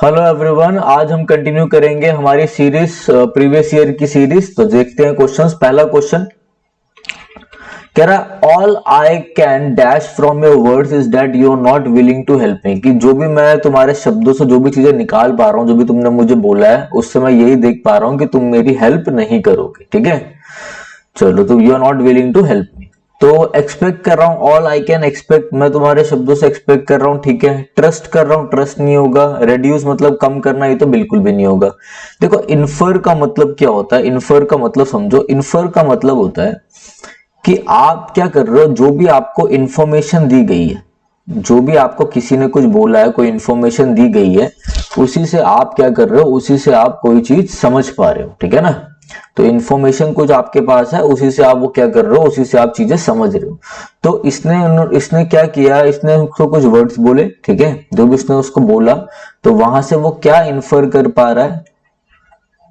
Hello everyone, आज हम continue करेंगे हमारी सीरीज प्रीवियस ईयर की सीरीज। तो देखते हैं क्वेश्चंस। पहला क्वेश्चन कह रहा all I can dash from your words is that you are not willing to help me. कि जो भी मैं तुम्हारे शब्दों से जो भी चीजें निकाल पा रहा हूं, जो भी तुमने मुझे बोला है, उससे मैं यही देख पा रहा हूं कि तुम मेरी हेल्प नहीं करोगे। ठीक है, चलो, तो you are not willing to help me. तो एक्सपेक्ट कर रहा हूं, ऑल आई कैन एक्सपेक्ट, मैं तुम्हारे शब्दों से एक्सपेक्ट कर रहा हूं। ठीक है, ट्रस्ट कर रहा हूं, ट्रस्ट नहीं होगा। रेड्यूस मतलब कम करना, ये तो बिल्कुल भी नहीं होगा। देखो, इन्फर का मतलब क्या होता है? इन्फर का मतलब समझो। इन्फर का मतलब होता है कि आप क्या कर रहे हो, जो भी आपको इंफॉर्मेशन दी गई है, जो भी आपको किसी ने कुछ बोला है, कोई इंफॉर्मेशन दी गई है, उसी से आप क्या कर रहे हो, उसी से आप कोई चीज समझ पा रहे हो। ठीक है ना? तो इंफॉर्मेशन कुछ आपके पास है, उसी से आप वो क्या कर रहे हो, उसी से आप चीजें समझ रहे हो। तो इसने क्या किया, इसने उसको कुछ वर्ड्स बोले। ठीक है, जो भी उसने उसको बोला, तो वहां से वो क्या इन्फर कर पा रहा है,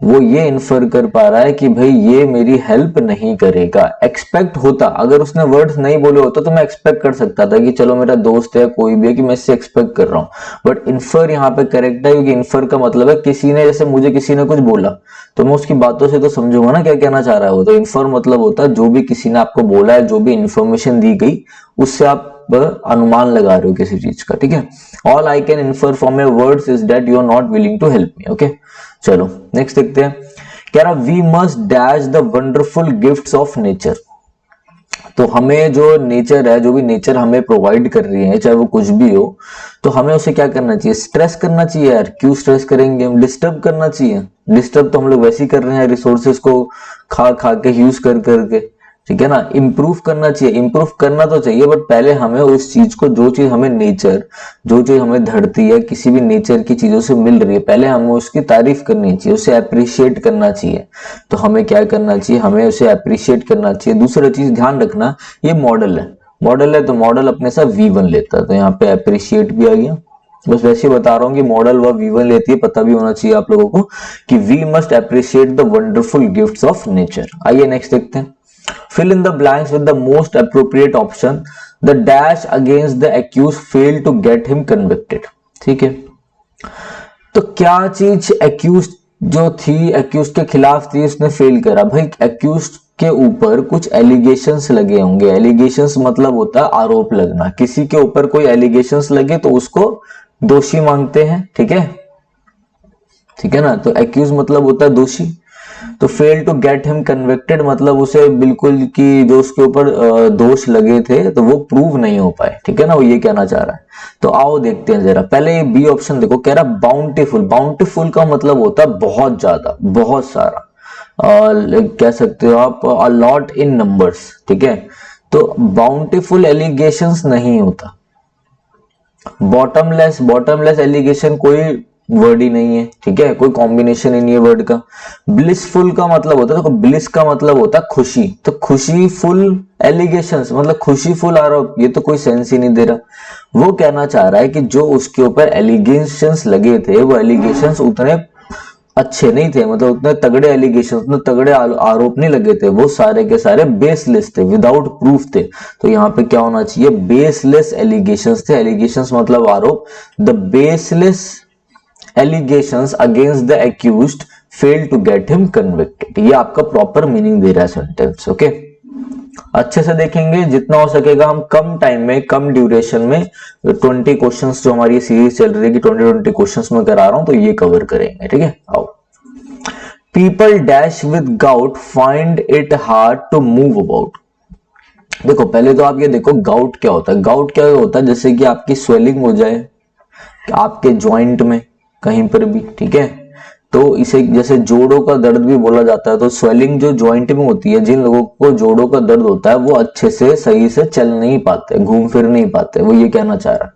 वो ये इन्फर कर पा रहा है कि भाई ये मेरी हेल्प नहीं करेगा। एक्सपेक्ट होता, अगर उसने वर्ड्स नहीं बोले होते तो मैं एक्सपेक्ट कर सकता था कि चलो मेरा दोस्त है, कोई भी है, कि मैं इससे एक्सपेक्ट कर रहा हूं। बट इन्फर यहाँ पे करेक्ट है, क्योंकि इन्फर का मतलब है किसी ने, जैसे मुझे किसी ने कुछ बोला तो मैं उसकी बातों से तो समझूंगा ना क्या कहना चाह रहा है वो। तो इन्फर मतलब होता है जो भी किसी ने आपको बोला है, जो भी इंफॉर्मेशन दी गई, उससे आप अनुमान लगा रहे हो किसी चीज का। ठीक है, all I can infer from your words is that you are not willing to help me. Okay, चलो नेक्स्ट देखते हैं। कह रहा we must dash the wonderful gifts of nature. तो हमें जो नेचर है, जो भी नेचर हमें प्रोवाइड कर रही है, चाहे वो कुछ भी हो, तो हमें उसे क्या करना चाहिए? स्ट्रेस करना चाहिए। यार क्यों स्ट्रेस करेंगे हम? डिस्टर्ब करना चाहिए। डिस्टर्ब तो हम लोग वैसे ही कर रहे हैं, रिसोर्सेस को खा खा के, यूज कर करके। ठीक है ना? इम्प्रूव करना चाहिए, इम्प्रूव करना तो चाहिए, बट पहले हमें उस चीज को, जो चीज हमें नेचर, जो चीज हमें धरती है, किसी भी नेचर की चीजों से मिल रही है, पहले हमें उसकी तारीफ करनी चाहिए, उसे अप्रिशिएट करना चाहिए। तो हमें क्या करना चाहिए? हमें उसे अप्रिशिएट करना चाहिए। दूसरा चीज ध्यान रखना, ये मॉडल है, मॉडल है, तो मॉडल अपने साथ V1 लेता है, तो यहाँ पे अप्रिशिएट भी आ गया। बस वैसे ही बता रहा हूँ कि मॉडल वह V1 लेती है, पता भी होना चाहिए आप लोगों को कि we must appreciate the wonderful gifts of nature. आइए नेक्स्ट देखते हैं। Fill in the blanks with the most appropriate option. The dash against the accused failed to get him convicted. ठीक है, तो क्या चीज accused जो थी, accused के खिलाफ थी, उसने फेल करा। भाई accused के ऊपर कुछ एलिगेशंस लगे होंगे। एलिगेशंस मतलब होता है आरोप लगना। किसी के ऊपर कोई एलिगेशंस लगे तो उसको दोषी मानते हैं। ठीक है, ठीक है ना? तो accused मतलब होता है दोषी। तो fail to get him convicted मतलब उसे बिल्कुल कि जो उसके ऊपर दोष लगे थे तो वो प्रूव नहीं हो पाए। ठीक है ना? वो ये कहना चाह रहा है। तो आओ देखते हैं जरा। पहले ये बी ऑप्शन देखो, कह रहा बाउंटीफुल। बाउंटीफुल का मतलब होता है बहुत ज्यादा, बहुत सारा, कह सकते हो आप अ लॉट इन नंबर्स। ठीक है, तो बाउंटीफुल एलिगेशंस नहीं होता। बॉटमलेस, बॉटमलेस एलिगेशन कोई वर्ड ही नहीं है। ठीक है, कोई कॉम्बिनेशन ही नहीं है वर्ड का। ब्लिसफुल का मतलब होता है, देखो ब्लिस का मतलब होता है खुशी, तो खुशी फुल एलिगेशंस मतलब खुशी फुल आरोप, ये तो कोई सेंस ही नहीं दे रहा। वो कहना चाह रहा है कि जो उसके ऊपर एलिगेशंस लगे थे, वो एलिगेशंस उतने अच्छे नहीं थे, मतलब उतने तगड़े एलिगेशन, उतने तगड़े आरोप नहीं लगे थे, वो सारे के सारे बेसलेस थे, विदाउट प्रूफ थे। तो यहाँ पे क्या होना चाहिए? बेसलेस एलिगेशंस थे। एलिगेशंस मतलब आरोप। The baseless allegations against the accused fail to get him convicted. ये आपका प्रॉपर मीनिंग दे रहा है सेंटेंस। ओके, अच्छे से देखेंगे, जितना हो सकेगा हम कम टाइम में, कम ड्यूरेशन में 20 क्वेश्चंस, जो हमारी सीरीज चल रही है कि 20 क्वेश्चंस में करा रहा हूं, तो ये कवर करेंगे। ठीक है, आओ। People dash with gout find it hard to move about. देखो पहले तो आप ये देखो गाउट क्या होता है। गाउट क्या होता है? जैसे कि आपकी स्वेलिंग हो जाए आपके जॉइंट में कहीं पर भी। ठीक है, तो इसे जैसे जोड़ों का दर्द भी बोला जाता है। तो स्वेलिंग जो जॉइंट में होती है, जिन लोगों को जोड़ों का दर्द होता है, वो अच्छे से सही से चल नहीं पाते, घूम फिर नहीं पाते, वो ये कहना चाह रहा है।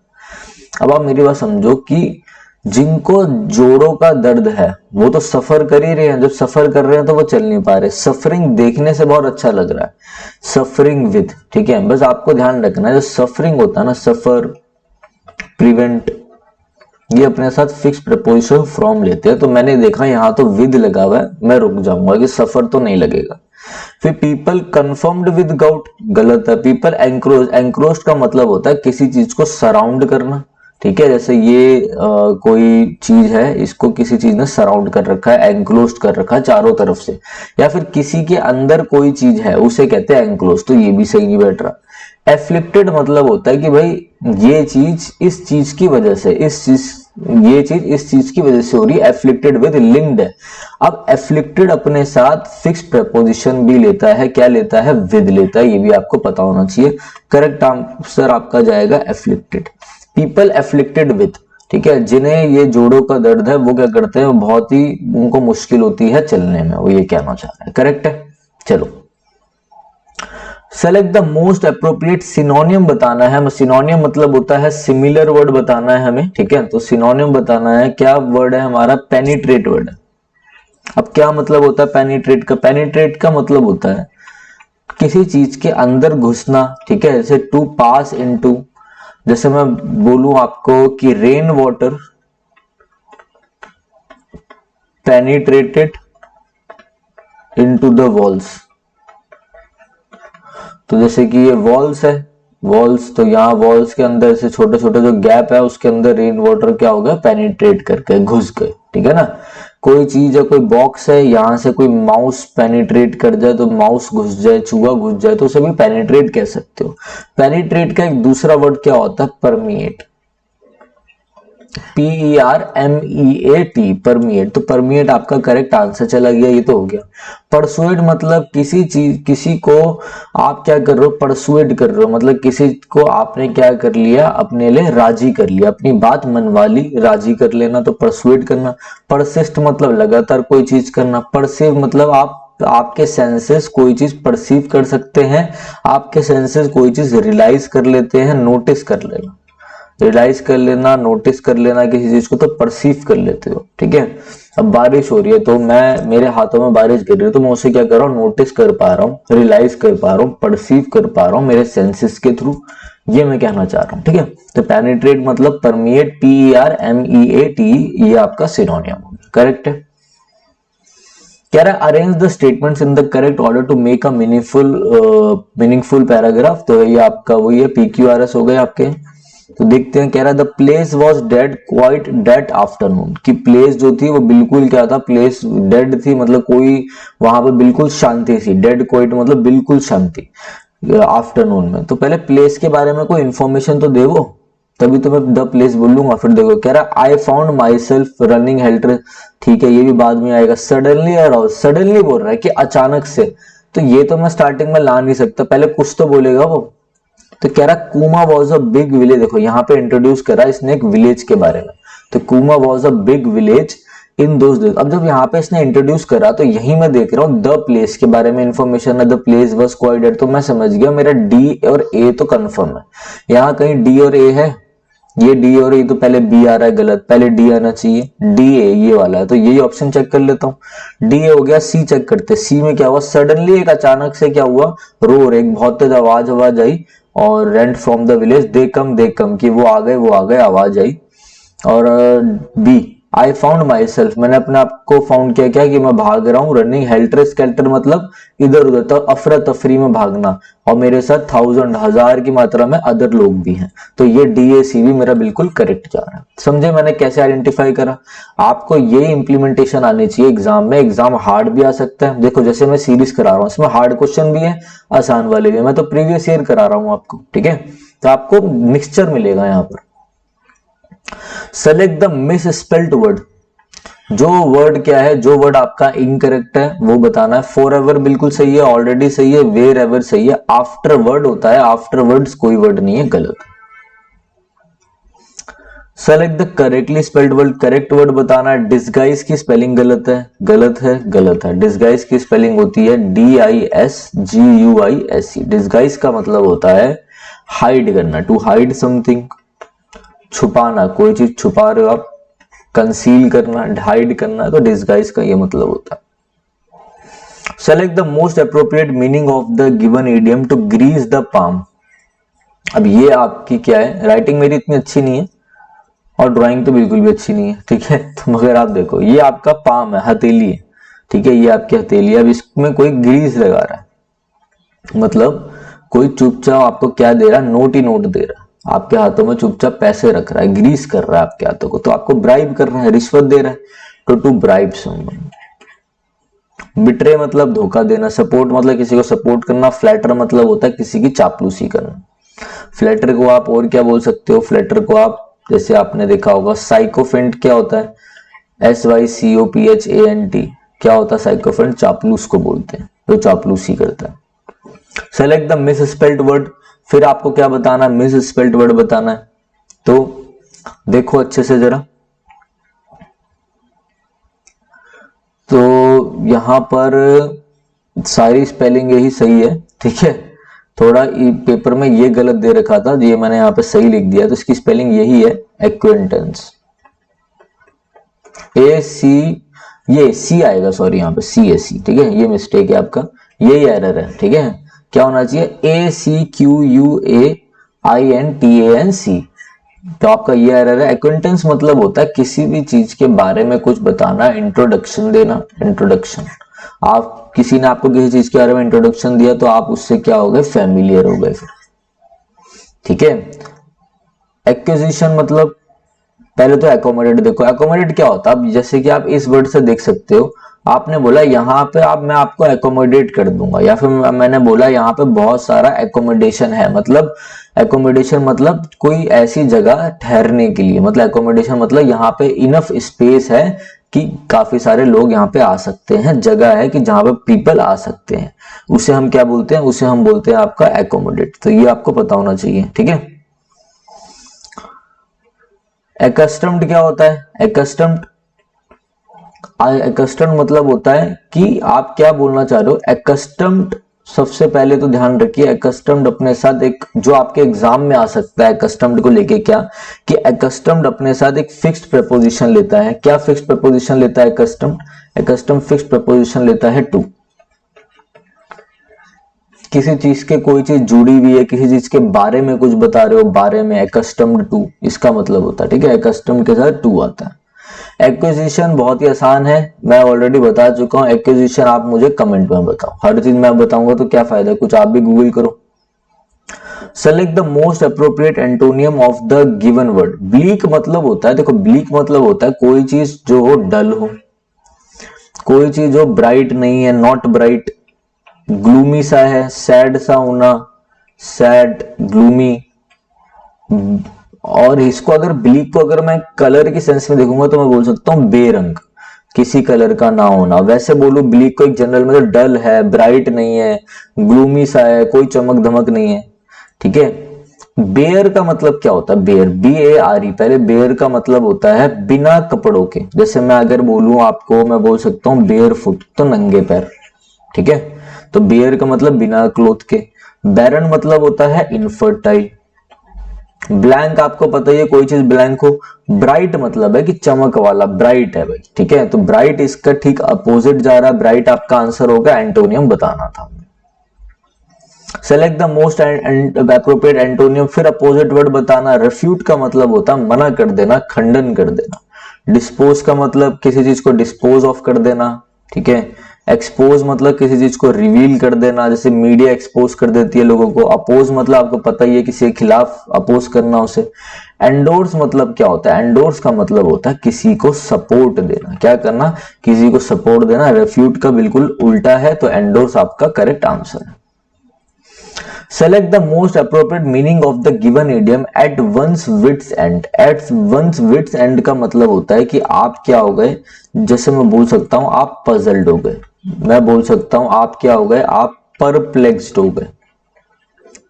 अब आप मेरी बात समझो कि जिनको जोड़ों का दर्द है वो तो सफर कर ही रहे हैं, जब सफर कर रहे हैं तो वो चल नहीं पा रहे। सफरिंग देखने से बहुत अच्छा लग रहा है, सफरिंग विद। ठीक है, बस आपको ध्यान रखना है, जो सफरिंग होता है ना, सफर, प्रिवेंट, ये अपने साथ फिक्स प्रपोजिशन फ्रॉम लेते हैं। तो मैंने देखा यहाँ तो विद लगा हुआ है, मैं रुक जाऊंगा कि सफर तो नहीं लगेगा। फिर पीपल कंफर्म्ड विद गाउट, गलत है। पीपल एंक्रोज, एंक्रोज का मतलब होता है किसी चीज को सराउंड करना, ठीक है, जैसे ये कोई चीज है, इसको किसी चीज ने सराउंड कर रखा है, एंक्लोज्ड कर रखा है चारों तरफ से, या फिर किसी के अंदर कोई चीज है उसे कहते हैं एंक्लोज, तो ये भी सही नहीं बैठ रहा। एफ्लिक्टेड मतलब होता है कि भाई ये चीज इस चीज की वजह से, ये चीज इस चीज की वजह से हो रही है, एफ्लिक्टेड विद लिंक्ड है। अब एफ्लिक्टेड अपने साथ फिक्स्ड प्रपोजिशन भी लेता है, क्या लेता है, विद लेता है, ये भी आपको पता होना चाहिए। करेक्ट आंसर आपका जाएगा एफ्लिक्टेड। पीपल एफ्लिक्टेड विद, ठीक है, जिन्हें ये जोड़ों का दर्द है वो क्या करते हैं, बहुत ही उनको मुश्किल होती है चलने में, वो ये कहना चाह रहा है। करेक्ट है। चलो, सेलेक्ट द मोस्ट अप्रोप्रिएट सिनोनियम बताना है हमें। सिनोनियम मतलब होता है सिमिलर वर्ड बताना है हमें, ठीक है, तो सिनोनियम बताना है। क्या वर्ड है हमारा, पेनिट्रेट वर्ड है। अब क्या मतलब होता है पेनिट्रेट का, पेनिट्रेट का मतलब होता है किसी चीज के अंदर घुसना, ठीक है, जैसे टू पास इनटू, जैसे मैं बोलूं आपको कि rain water penetrated into the walls, तो जैसे कि ये वॉल्स है, वॉल्स, तो यहाँ वॉल्स के अंदर से छोटे छोटे जो गैप है उसके अंदर रेन वाटर क्या हो गया, पेनिट्रेट करके घुस गए, ठीक है ना। कोई चीज है, कोई बॉक्स है, यहाँ से कोई माउस पेनिट्रेट कर जाए, तो माउस घुस जाए, चूहा घुस जाए, तो उसे भी पेनिट्रेट कह सकते हो। पेनिट्रेट का एक दूसरा वर्ड क्या होता है, परमिएट, PERMEAT, परमिएट। तो परमिएट आपका करेक्ट आंसर चला गया, ये तो हो गया। परसुएड मतलब किसी चीज, किसी को आप क्या कर रहे हो, परसुएड कर रहे हो, मतलब किसी को आपने क्या कर लिया, अपने लिए राजी कर लिया, अपनी बात मनवा ली, राजी कर लेना, तो परसुएड करना। परसिस्ट मतलब लगातार कोई चीज करना। परसीव मतलब आपके सेंसेस कोई चीज परसीव कर सकते हैं, आपके सेंसेस कोई चीज रियलाइज कर लेते हैं, नोटिस कर लेना, रियलाइज कर लेना, नोटिस कर लेना किसी चीज को, तो परसीव कर लेते हो, ठीक है। अब बारिश हो रही है, तो मैं, मेरे हाथों में बारिश गिर रही है, तो मैं उसे क्या कर रहा हूँ, नोटिस कर पा रहा हूँ, रियलाइज कर पा रहा हूँ, परसीव कर पा रहा हूँ मेरे सेंसेस के थ्रू, ये मैं कहना चाह रहा हूँ, ठीक है। तो पेनिट्रेट मतलब परमिएट, PERMEAT, ये आपका सिनोनियम हो गया। करेक्ट है। कह रहा है arrange the statements in the correct order to make a meaningful paragraph, तो ये आपका वही है, PQRS हो गए आपके। तो देखते हैं, कह रहा है the place was dead quiet that afternoon, की प्लेस जो थी वो बिल्कुल क्या था, प्लेस डेड थी, मतलब कोई वहां पे बिल्कुल शांति थी, डेड क्वाइट मतलब बिल्कुल शांति आफ्टरनून में। तो पहले प्लेस के बारे में कोई इंफॉर्मेशन तो दे वो, तभी तो मैं द प्लेस बोलूंगा। फिर देखो, कह रहा आई found my self running helter, ठीक है, ये भी बाद में आएगा। सडनली अराउज, सडनली बोल रहा है कि अचानक से, तो ये तो मैं स्टार्टिंग में ला नहीं सकता, पहले कुछ तो बोलेगा वो। तो कह रहा कूमा वॉज अ बिग विलेज, देखो यहाँ पे इंट्रोड्यूस करा इसने एक विलेज के बारे में, तो कूमा was a big village in those days. अब जब यहाँ पे इसने इंट्रोड्यूस करा, तो यही मैं देख रहा हूँ द प्लेस के बारे में इंफॉर्मेशन है, the place was quite dead, तो मैं समझ गया मेरा डी और ए तो कंफर्म है। यहाँ कहीं डी और ए है, ये डी और ए तो पहले बी आ रहा है, गलत, पहले डी आना चाहिए, डी ए ये वाला है, तो यही ऑप्शन चेक कर लेता हूँ। डी ए हो गया, सी चेक करते, सी में क्या हुआ, सडनली एक अचानक से क्या हुआ, रोर, एक बहुत तेज आवाज आई, और rent from the village, they came कि वो आ गए, आवाज आई। और be I found myself, मैंने अपने आप को फाउंड किया, क्या कि मैं भाग रहा हूँ, रनिंग हेल्टर स्केल्टर मतलब इधर उधर, तो अफरा तफरी में भागना, और मेरे साथ 1000 हजार की मात्रा में अदर लोग भी हैं, तो ये DAC भी मेरा बिल्कुल करेक्ट जा रहा है। समझे मैंने कैसे आइडेंटिफाई करा। आपको ये इंप्लीमेंटेशन आनी चाहिए एग्जाम में, एग्जाम हार्ड भी आ सकता है, देखो जैसे मैं सीरीज करा रहा हूँ, इसमें हार्ड क्वेश्चन भी है, आसान वाले भी है, मैं तो प्रीवियस ईयर करा रहा हूँ आपको, ठीक है, तो आपको मिक्सचर मिलेगा यहाँ पर। Select the miss spelled word, जो वर्ड क्या है, जो वर्ड आपका इनकरेक्ट है वो बताना है। फॉर एवर बिल्कुल सही है, ऑलरेडी सही है, वेर एवर सही है, आफ्टर वर्ड होता है, आफ्टर वर्ड्स कोई वर्ड नहीं है, गलत। Select the correctly spelled word, correct word बताना है। डिस्गाइज की स्पेलिंग गलत है, गलत है, गलत है। डिस्गाइज की स्पेलिंग होती है DISGUISE। डिस्गाइज का मतलब होता है हाइड करना, टू हाइड समथिंग, छुपाना, कोई चीज छुपा रहे हो आप, कंसील करना, हाइड करना, तो डिस्गाइज का ये मतलब होता है। Select the most appropriate meaning of the given idiom to grease the palm. अब ये आपकी क्या है, राइटिंग मेरी इतनी अच्छी नहीं है और ड्राइंग तो बिल्कुल भी अच्छी नहीं है, ठीक है, तो मगर आप देखो ये आपका पाम है, हथेली है, ठीक है, ये आपकी हथेली है, अब इसमें कोई ग्रीस लगा रहा है, मतलब कोई चुपचाप आपको क्या दे रहा है, नोट ही नोट दे रहा है, आपके हाथों में चुपचाप पैसे रख रहा है, ग्रीस कर रहा है आपके हाथों को, तो आपको ब्राइब कर रहा है, रिश्वत दे रहा है। To bribe someone. बिट्रे मतलब धोखा देना, सपोर्ट मतलब किसी को सपोर्ट करना, फ्लैटर मतलब होता है किसी की चापलूसी करना। फ्लैटर को आप और क्या बोल सकते हो, फ्लैटर को आप जैसे आपने देखा होगा साइकोफेंट क्या होता है, SYCOPHANT क्या होता है साइकोफेंट, चापलूस को बोलते हैं, जो चापलूसी करता है। Select the miss spelled word, फिर आपको क्या बताना है, मिस स्पेल्ड वर्ड बताना है। तो देखो अच्छे से जरा, तो यहां पर सारी स्पेलिंग यही सही है, ठीक है। थोड़ा पेपर में ये गलत दे रखा था, ये मैंने यहाँ पे सही लिख दिया, तो इसकी स्पेलिंग यही है एक्वेंटेंस, AC, ये C आएगा, सॉरी यहाँ पे CAC, ठीक है, ये मिस्टेक है आपका, यही एरर है, ठीक है। क्या होना चाहिए, ACQUAINTANC, तो आपका ये एरर है। एक्वेंटेंस मतलब होता है किसी भी चीज के बारे में कुछ बताना, इंट्रोडक्शन देना, इंट्रोडक्शन। आप किसी ने आपको किसी चीज के बारे में इंट्रोडक्शन दिया तो आप उससे क्या हो गए, फैमिलियर हो गए फिर, ठीक है। एक्विजिशन मतलब पहले तो एकोमोडेट देखो, एकोमोडेट क्या होता है, अब जैसे कि आप इस वर्ड से देख सकते हो, आपने बोला यहाँ पे आप मैं आपको एकोमोडेट कर दूंगा, या फिर मैंने बोला यहाँ पे बहुत सारा एकोमोडेशन है, मतलब एकोमोडेशन मतलब कोई ऐसी जगह ठहरने के लिए, मतलब एकोमोडेशन मतलब यहाँ पे इनफ स्पेस है कि काफी सारे लोग यहाँ पे आ सकते हैं, जगह है कि जहाँ पे पीपल आ सकते हैं, उसे हम क्या बोलते हैं, उसे हम बोलते हैं आपका एकोमोडेट। तो ये आपको पता होना चाहिए, ठीक है। एक्स्टम्ड क्या होता है, एक्स्टम्ड मतलब होता है कि आप क्या बोलना चाह रहे हो। एक्स्टम्ड सबसे पहले तो ध्यान रखिए, एक्स्टम्ड अपने साथ एक, जो आपके एग्जाम में आ सकता है एक्स्टम्ड को लेके, क्या कि एक्स्टम्ड अपने साथ एक फिक्स्ड प्रपोजिशन लेता है। क्या फिक्स्ड प्रपोजिशन लेता है एक्स्टम्ड फिक्स्ड प्रपोजिशन लेता है टू। किसी चीज के कोई चीज जुड़ी हुई है, किसी चीज के बारे में कुछ बता रहे हो, बारे में, एक्स्टम्ड टू इसका मतलब होता है, ठीक है, एक्स्टम्ड के साथ टू आता है। एक्विजिशन बहुत ही आसान है, मैं ऑलरेडी बता चुका हूं। एक्विजिशन आप मुझे कमेंट में बताओ, हर चीज मैं बताऊंगा तो क्या फायदा, कुछ आप भी गूगल करो। Select the most appropriate antonym of the given word. Bleak मतलब होता है, देखो ब्लीक मतलब होता है कोई चीज जो हो डल हो, कोई चीज जो ब्राइट नहीं है, नॉट ब्राइट। ग्लूमी सा है, सैड सा होना, सैड, ग्लूमी। और इसको अगर ब्लीक को अगर मैं कलर के सेंस में देखूंगा तो मैं बोल सकता हूं बेरंग, किसी कलर का ना होना। वैसे बोलूं ब्लीक को एक जनरल में तो डल है, ब्राइट नहीं है, ग्लूमी सा है, कोई चमक धमक नहीं है, ठीक है। बेयर का मतलब क्या होता है, बेयर, BARE, पहले बेयर का मतलब होता है बिना कपड़ों के। जैसे मैं अगर बोलूं आपको, मैं बोल सकता हूं बेयर फुट, तो नंगे पैर, ठीक है। तो बेयर का मतलब बिना क्लोथ के। बैरन मतलब होता है इनफर्टाइल। ब्लैंक आपको पता ही है, कोई चीज ब्लैंक हो। ब्राइट मतलब है कि चमक वाला, ब्राइट है भाई, ठीक है। तो ब्राइट इसका ठीक अपोजिट जा रहा है, ब्राइट आपका आंसर होगा, एंटोनियम बताना था। Select the most appropriate antonym, फिर अपोजिट वर्ड बताना। रिफ्यूट का मतलब होता है मना कर देना, खंडन कर देना। डिस्पोज का मतलब किसी चीज को डिस्पोज ऑफ कर देना, ठीक है। एक्सपोज मतलब किसी चीज को रिवील कर देना, जैसे मीडिया एक्सपोज कर देती है लोगों को। अपोज मतलब आपको पता ही है, किसी के खिलाफ अपोज करना उसे। एंडोर्स मतलब क्या होता है, एंडोर्स का मतलब होता है किसी को सपोर्ट देना, क्या करना, किसी को सपोर्ट देना। रेफ्यूट का बिल्कुल उल्टा है, तो एंडोर्स आपका करेक्ट आंसर है। Select the most appropriate meaning of the given idiom at one's wit's end. At one's wit's end का मतलब होता है कि आप क्या हो गए, जैसे मैं बोल सकता हूं आप puzzled हो गए, मैं बोल सकता हूं आप क्या हो गए, आप perplexed हो गए।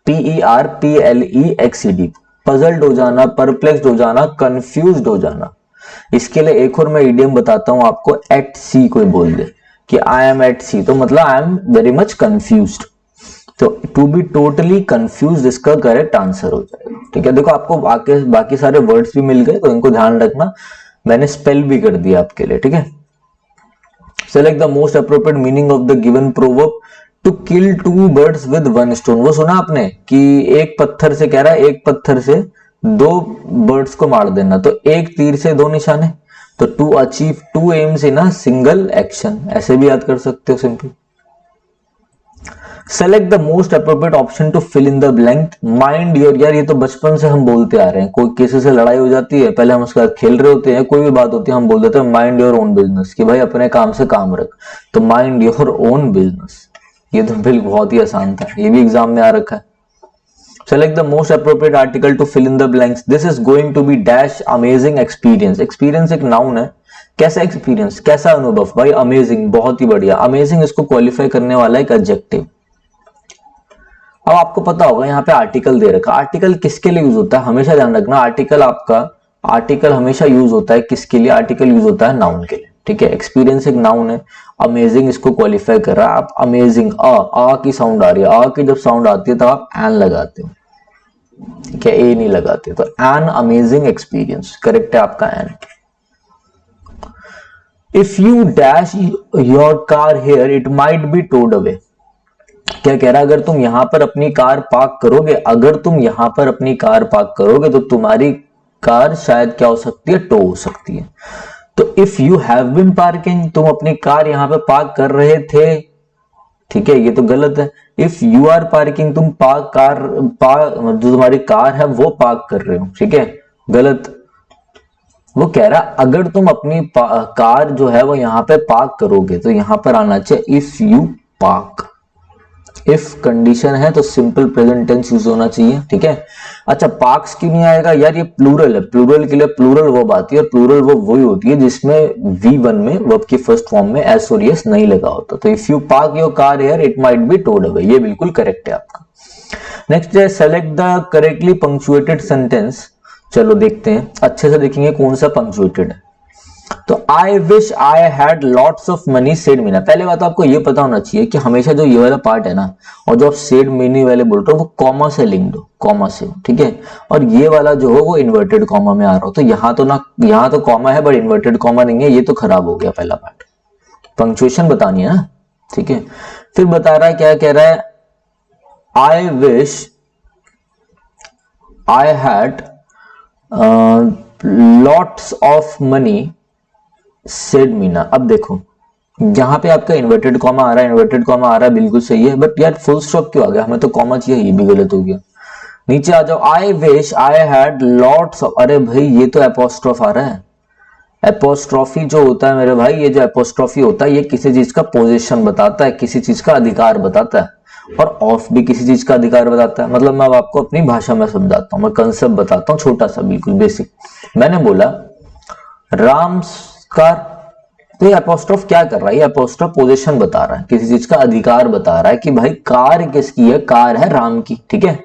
PERPLEXED, puzzled हो जाना, perplexed हो जाना, confused हो जाना। इसके लिए एक और मैं idiom बताता हूं आपको, at sea कोई बोल दे कि I am at sea, तो मतलब I am very much confused, तो टू बी टोटली कंफ्यूज इसका करेक्ट आंसर हो जाएगा, ठीक है। देखो आपको बाकी सारे वर्ड्स भी मिल गए, तो इनको ध्यान रखना, मैंने स्पेल भी कर दिया आपके लिए, ठीक है। Select the most appropriate meaning of the given proverb. To kill two birds with one stone, वो सुना आपने कि एक पत्थर से, कह रहा है एक पत्थर से दो बर्ड्स को मार देना, तो एक तीर से दो निशाने। तो to achieve two aims in a single action, ऐसे भी याद कर सकते हो simple. Select the most appropriate option to fill in the blank, mind your, यार ये तो बचपन से हम बोलते आ रहे हैं, कोई किसी से लड़ाई हो जाती है, पहले हम उसके साथ खेल रहे होते हैं, कोई भी बात होती है हम बोल देते हैं माइंड योर ओन बिजनेस, कि भाई अपने काम से काम रख, तो माइंड योर ओन बिजनेस, ये तो बिल्कुल बहुत ही आसान था, ये भी एग्जाम में आ रखा है। Select the most appropriate article to fill in the blanks, this is going to be dash amazing experience, experience एक नाउन है, कैसा एक्सपीरियंस, कैसा अनुभव, भाई अमेजिंग, बहुत ही बढ़िया, अमेजिंग इसको क्वालिफाई करने वाला एक एडजेक्टिव। अब आपको पता होगा यहाँ पे आर्टिकल दे रखा, आर्टिकल किसके लिए यूज होता है, हमेशा ध्यान रखना, आर्टिकल हमेशा यूज होता है किसके लिए, आर्टिकल यूज होता है नाउन के लिए, ठीक है। एक्सपीरियंस एक नाउन है, अमेजिंग इसको क्वालिफाई कर रहा है, आप अमेजिंग आ की साउंड आ रही है, आ की जब साउंड आती है तो आप एन लगाते हो, ठीक है, ए नहीं लगाते, तो एन अमेजिंग एक्सपीरियंस, करेक्ट है आपका an. If you dash your car here it might be towed away, क्या कह रहा है, अगर तुम यहां पर अपनी कार पार्क करोगे, अगर तुम यहां पर अपनी कार पार्क करोगे तो तुम्हारी कार शायद क्या हो सकती है, टो हो सकती है। तो if you have been parking, तुम अपनी कार यहां पे पार्क कर रहे थे, ठीक है, ये तो गलत है। इफ यू आर पार्किंग, तुम जो तुम्हारी कार है वो पार्क कर रहे हो, ठीक है, गलत। वो कह रहा अगर तुम अपनी कार जो है वो यहां पे पार्क करोगे, तो यहां पर आना चाहिए if you park, if condition है तो सिंपल प्रेजेंट टेंस यूज होना चाहिए, ठीक है। अच्छा पार्क्स क्यों नहीं आएगा, यार ये प्लूरल है, प्लूरल के लिए प्लूरल वर्ब आती है, और प्लूरल वर्ब वही होती है जिसमें V1 में वर्ब की फर्स्ट फॉर्म में एस और यस नहीं लगा होता। तो if you park your car here it might be towed away, ये बिल्कुल करेक्ट है आपका। नेक्स्ट है select the correctly punctuated sentence, चलो देखते हैं, अच्छे से देखेंगे कौन सा पंक्चुएटेड है। तो I wish I had lots of money said Meena, पहले बात आपको ये पता होना चाहिए कि हमेशा जो ये वाला पार्ट है ना, और जो आप सेड मीनी वाले बोल रहे हो वो कॉमा से लिंक दो, कॉमा से, ठीक है, और ये वाला जो हो वो इन्वर्टेड कॉमा में आ रहा हो, तो यहाँ तो कॉमा है बट इन्वर्टेड कॉमा नहीं है, ये तो खराब हो गया पहला पार्ट, पंक्चुएशन बतानी है ना, ठीक है। फिर बता रहा है, क्या कह रहा है, I wish I had lots of money said Meena. अब देखो यहां पे आपका इन्वर्टेड कॉमा आ रहा है, इन्वर्टेड कॉमा आ रहा है, बिल्कुल सही है, बट यार फुल स्टॉप क्यों आ गया, हमें तो कॉमा चाहिए, ये भी गलत हो गया। नीचे आ जाओ, I wish I had lots of, अरे भाई ये तो एपोस्ट्रोफ आ रहा है, एपोस्ट्रोफी जो होता है मेरे भाई, ये जो एपोस्ट्रोफी होता है ये किसी चीज का पोजीशन बताता है, किसी चीज का अधिकार बताता है, और ऑफ भी किसी चीज का अधिकार बताता है। मतलब मैं अब आपको अपनी भाषा में समझाता हूं, मैं कंसेप्ट बताता हूं छोटा सा, बिल्कुल बेसिक। मैंने बोला राम कार, तो ये एपोस्ट्रोफ क्या कर रहा है, ये एपोस्ट्रोफ पोजीशन बता रहा है, किसी चीज का अधिकार बता रहा है कि भाई कार किसकी है, कार है राम की, ठीक है।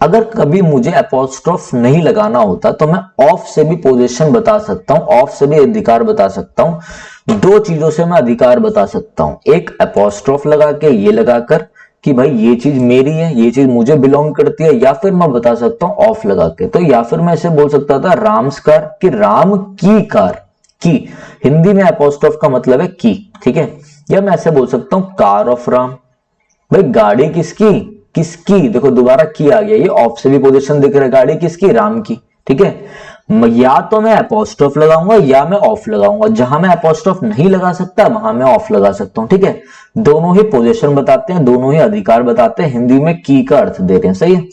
अगर कभी मुझे एपोस्ट्रोफ नहीं लगाना होता तो मैं ऑफ से भी पोजीशन बता सकता हूं, ऑफ से भी अधिकार बता सकता हूं, दो चीजों से मैं अधिकार बता सकता हूं, एक एपोस्ट्रोफ लगा के, ये लगाकर कि भाई ये चीज मेरी है, ये चीज मुझे बिलोंग करती है, या फिर मैं बता सकता हूं ऑफ लगा के, तो या फिर मैं इसे बोल सकता था राम्स कार, कि राम की कार, की हिंदी में एपोस्ट्रोफ का मतलब है की, ठीक है, या मैं ऐसे बोल सकता हूं कार ऑफ राम, भाई गाड़ी किसकी, किसकी, देखो दोबारा की आ गया, ये ऑफ से भी पोजीशन दिख रहा है, गाड़ी किसकी, राम की, ठीक है। या तो मैं एपोस्ट्रोफ लगाऊंगा या मैं ऑफ लगाऊंगा, जहां मैं एपोस्ट्रोफ नहीं लगा सकता वहां मैं ऑफ लगा सकता हूं, ठीक है। दोनों ही पोजीशन बताते हैं, दोनों ही अधिकार बताते हैं, हिंदी में की का अर्थ दे रहे हैं, सही है।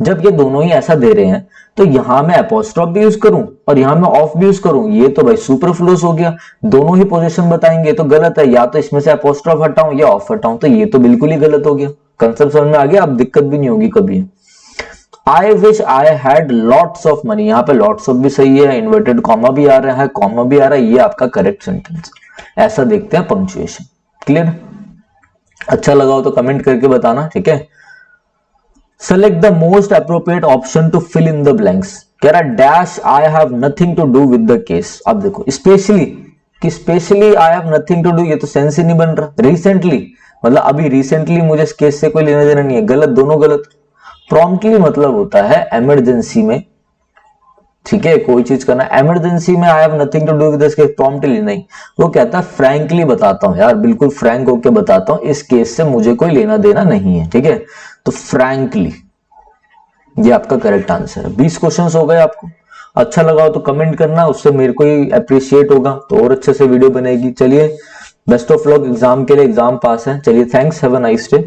जब ये दोनों ही ऐसा दे रहे हैं तो यहां मैं एपोस्ट्रोफ भी यूज करूं और यहां मैं ऑफ भी यूज करूं, ये तो भाई सुपरफ्लूअस हो गया, दोनों ही पोजीशन बताएंगे तो गलत है, या तो इसमें से एपोस्ट्रोफ हटाऊं या ऑफ हटाऊं, तो ये तो बिल्कुल ही गलत हो गया। कंसेप्ट समझ में आ गया, अब दिक्कत भी नहीं होगी कभी। I wish I had lots of money, यहाँ पे लॉट्स ऑफ भी सही है, इन्वर्टेड कॉमा भी आ रहा है, कॉमा भी आ रहा है, ये आपका करेक्ट सेंटेंस। ऐसा देखते हैं पंक्चुएशन, क्लियर। अच्छा लगा हो तो कमेंट करके बताना, ठीक है। Select the most appropriate option to fill in the blanks, कह रहा dash I have nothing to do with the case. अब देखो स्पेशली, कि specially I have nothing to do, ये तो सेंस ही नहीं बन रहा। रिसेंटली मतलब अभी रिसेंटली मुझे इस केस से कोई लेना देना नहीं है, गलत, दोनों गलत। प्रॉम्प्टली मतलब होता है इमरजेंसी में, ठीक है, कोई चीज करना इमरजेंसी में, I have nothing to do with this case, promptly नहीं। वो कहता है फ्रैंकली बताता हूं यार, बिल्कुल फ्रैंक होके बताता हूं, इस केस से मुझे कोई लेना देना नहीं है, ठीक है। तो फ्रैंकली ये आपका करेक्ट आंसर है। 20 क्वेश्चंस हो गए आपको। अच्छा लगा हो तो कमेंट करना, उससे मेरे को ही अप्रिशिएट होगा, तो और अच्छे से वीडियो बनेगी। चलिए बेस्ट ऑफ लक एग्जाम के लिए, एग्जाम पास है। चलिए thanks, have a nice day.